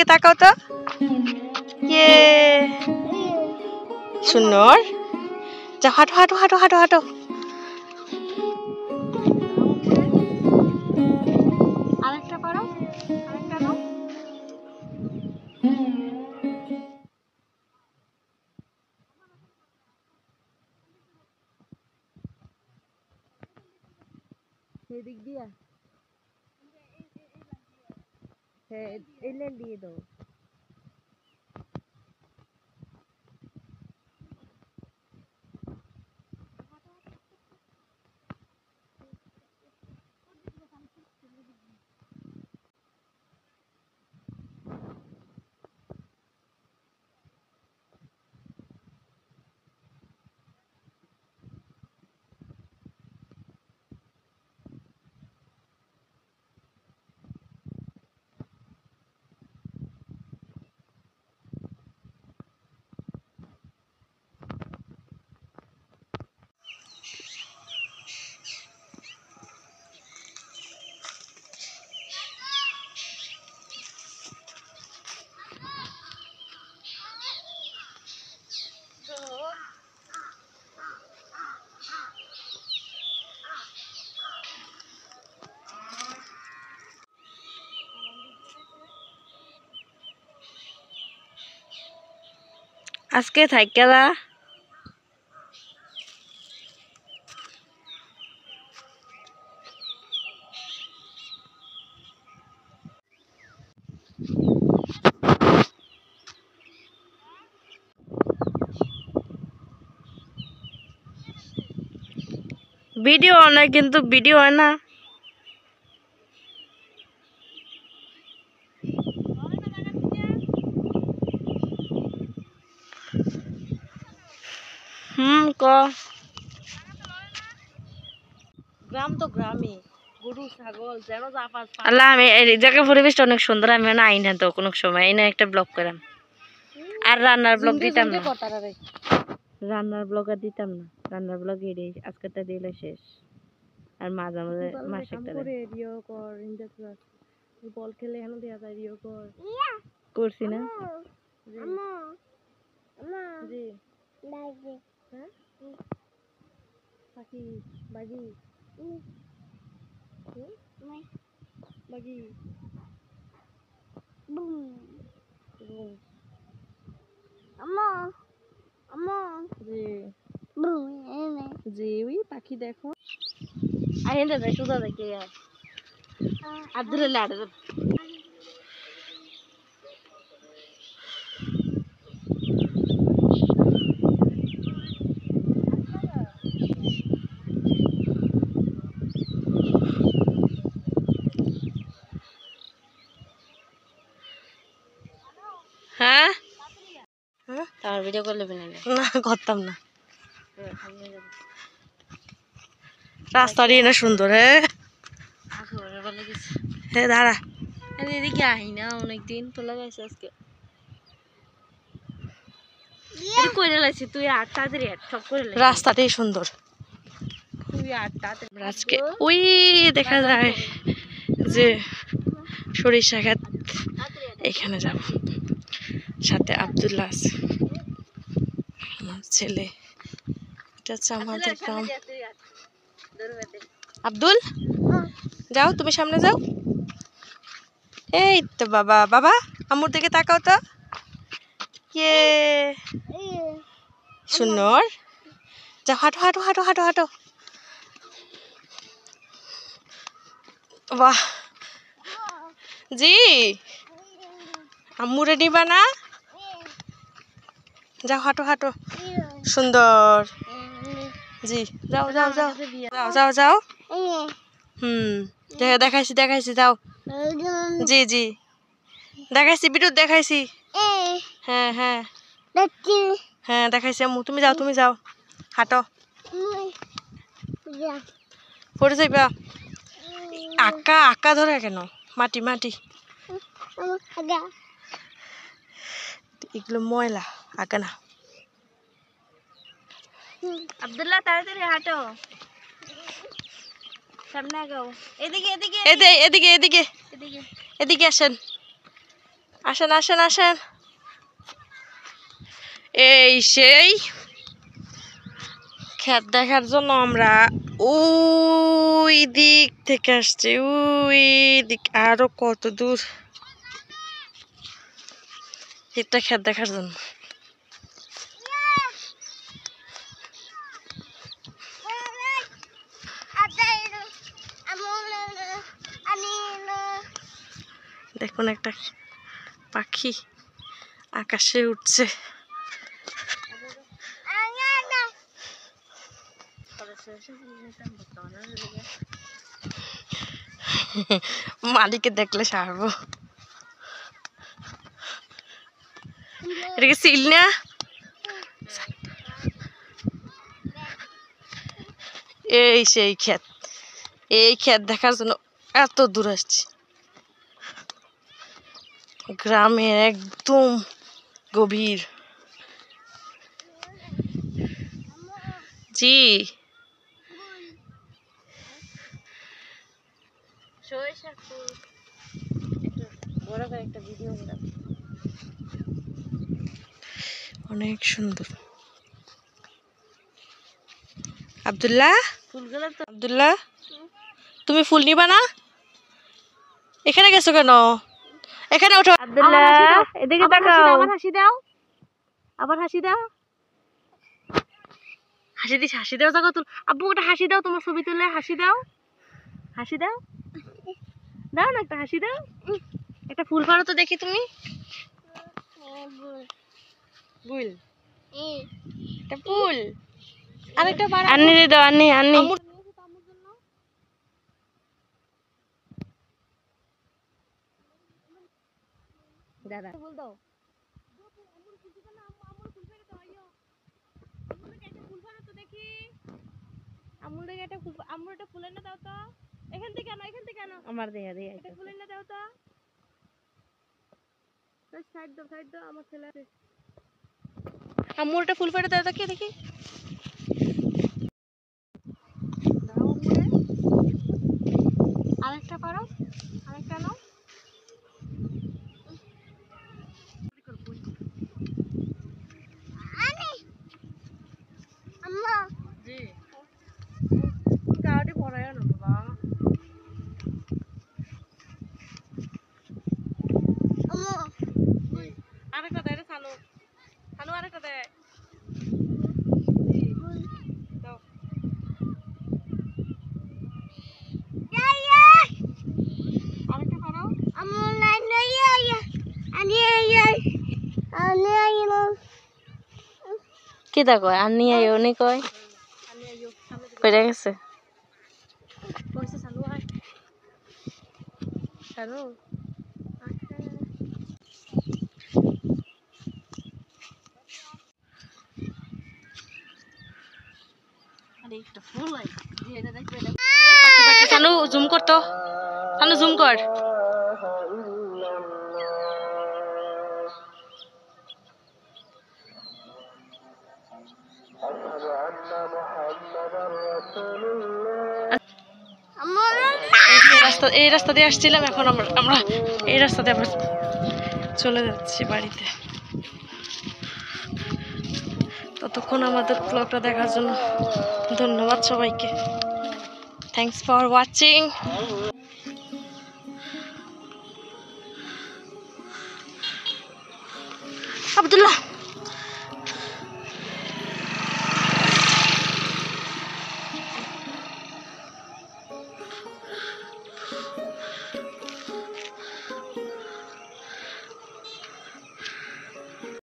দিকে তাকাও তো। ইয়ে সুন্দর। যাও হাঁটো হাঁটো হাঁটো হাঁটো হাঁটো। আরেকটা পারো, আরেকটা নাও। এদিক দিয়া, হ্যাঁ এই লেন দিয়ে দাও। আজকে থাইকেলা ভিডিও অনেক, কিন্তু ভিডিও হয় না। ক গ্রাম তো গ্রামই, গরু ছাগল যেন যা পাস। আল্লাহ, আমি এই জায়গার পরিবেশটা অনেক সুন্দর। আমি আই না তো কোনো সময়, এই না একটা ব্লগ করাম। আর রান্নার ব্লগ দিতাম না, রান্নার ব্লগ আর দিতাম না। রান্নার ব্লগ এটাই আজকেরটা দিলে শেষ। আর মাঝে মাঝে মাসে একটা রিও কর, বল খেলে এখানে দেয়া যায়, রিও কর করছি না। জি হ্যাঁ পাখি বাগি বাগি জি ওই পাখি দেখো। আইন যাই সুদা দেখে আব্দুল আড়ে হ্যাঁ আমার ভিডিও করলে না করতাম না। রাস্তাটি না সুন্দর। হ্যাঁ দাঁড়া, এদিকে আহি না অনেকদিন তো লাগাইছে আজকে করে লাইছি। তুই আর তাড়াতাড়ি সব করে রাস্তাটাই সুন্দর। তুই আর তাড়াতাড়ি আজকে ওই দেখা যায় যে সরিষা ক্ষেত, এখানে যাব। সাথে আব্দুল্লাহ আছে, আমার ছেলে। এটা হচ্ছে আমাদের গ্রাম। আব্দুল যাও, তুমি সামনে যাও। এই তো বাবা, বাবা আম্মুর দিকে তাকাও তো। ইয়ে সুন্দর। যাও হাঁটো হাঁটো হাঁটো হাঁটো হাঁটো। বাহ জি, আম্মু রেডি বানা। যাও হাঁটো হাঁটো, সুন্দর। জি যাও যাও যাও যাও যাও যাও। দেখাইছি দেখাইছি, যাও। জি জি দেখাইছি, বিদ্যুৎ দেখাইছি। হ্যাঁ হ্যাঁ হ্যাঁ দেখাইছি আম্মু। তুমি যাও, তুমি যাও, হাঁটো। পড়ে যাইবা। আঁকা আঁকা ধরে কেন? মাটি মাটি, এগুলো ময়লা, আঁকা না। আব্দুল্লাহ তাড়াতাড়ি হাঁটো, সামনে আগাও। এদিকে এদিকে এদিকে এদিকে এদিকে এদিকে আসেন। আসেন আসেন আসেন, এই সেই ক্ষেত দেখার জন্য আমরা ওই দিক থেকে আসছি, ওই দিক আরো কত দূর, এটা ক্ষেত দেখার জন্য। দেখুন একটা পাখি আকাশে উঠছে। মালিকে দেখলে সারবো। এটা কি সিল না? এই সেই ক্ষেত, এই ক্ষেত দেখার জন্য এত দূর আসছি। গ্রামের একদম গভীর। জি অনেক সুন্দর। আব্দুল্লাহ, আব্দুল্লাহ তুমি ফুল নিবা না? এখানে গেছো কেন? এখানে ওঠো। আব্দুল্লাহ এদিকে তাকাও। আবার হাসি দাও, আবার হাসি দাও। হাসি দিস, হাসি দাও। জায়গা তুল। আব্বু একটা হাসি দাও, তোমার ছবি তুলে হাসি দাও, হাসি দাও, দাও না একটা হাসি দাও। একটা ফুল পারো তো দেখি তুমি। ফুল, এটা ফুল। আরেকটা পারো। আন্নি দে দাও, আন্নি আন্নি। দাদা বল দাও। আমুল দেখে একটা ফুল, আমুল একটা ফুল এনে দাও তো। এখান থেকে আনো, এখান থেকে আনো। আমার দেয়া দেয়া একটা ফুল এনে দাও তো। সাইড দাও, সাইড দাও, আমার ছেলে আছে। আমুল একটা ফুল পেড়ে দাও তো, কে দেখি। আরেকটা পারো, আরেকটা নাও। আম্মা জি গাড়ি পড়ায় না বাবা। আম্মা আরেকটা দে রে সানু, সানু আরেকটা দে। দাও। আরেকটা পারো। আম্মু নাই নাই আনি আনি আনি কি দা কয়? আনি আইও নি কয়? আনি আইও পেড়ে গেছে। কইছে সানু আয়, সানু সানু জুম কর তো, সানু জুম কর। এই রাস্তা দিয়ে আসছিলাম, এখন আমরা এই রাস্তা দিয়ে আবার চলে যাচ্ছি বাড়িতে। ততক্ষণ আমাদের ব্লগটা দেখার জন্য ধন্যবাদ সবাইকে। Thanks for watching. আব্দুল্লাহ